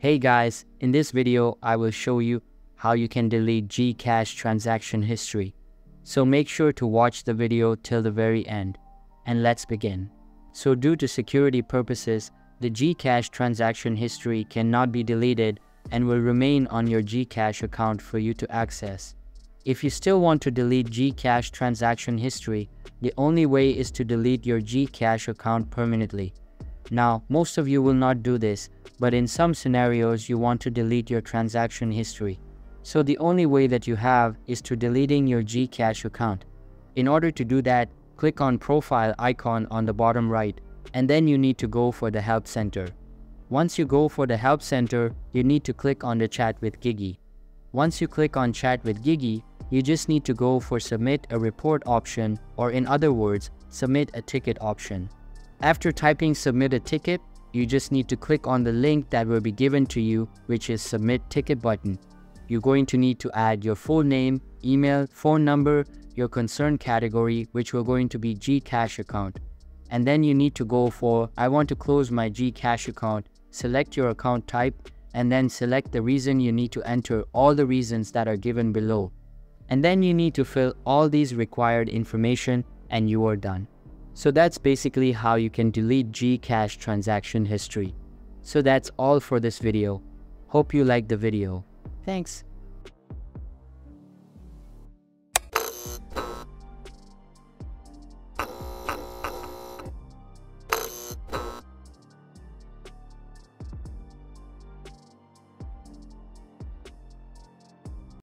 Hey guys, in this video I will show you how you can delete GCash transaction history. So make sure to watch the video till the very end. And let's begin. So due to security purposes, the GCash transaction history cannot be deleted and will remain on your GCash account for you to access. If you still want to delete GCash transaction history, the only way is to delete your GCash account permanently. Now, most of you will not do this, but in some scenarios you want to delete your transaction history. So the only way that you have is to deleting your GCash account. In order to do that, click on profile icon on the bottom right, and then you need to go for the help center. Once you go for the help center, you need to click on the chat with Gigi. Once you click on chat with Gigi, you just need to go for submit a report option, or in other words, submit a ticket option. After typing submit a ticket, you just need to click on the link that will be given to you, which is submit ticket button. You're going to need to add your full name, email, phone number, your concern category, which will going to be GCash account. And then you need to go for I want to close my GCash account, select your account type, and then select the reason. You need to enter all the reasons that are given below. And then you need to fill all these required information and you are done. So that's basically how you can delete GCash transaction history. So that's all for this video. Hope you liked the video. Thanks.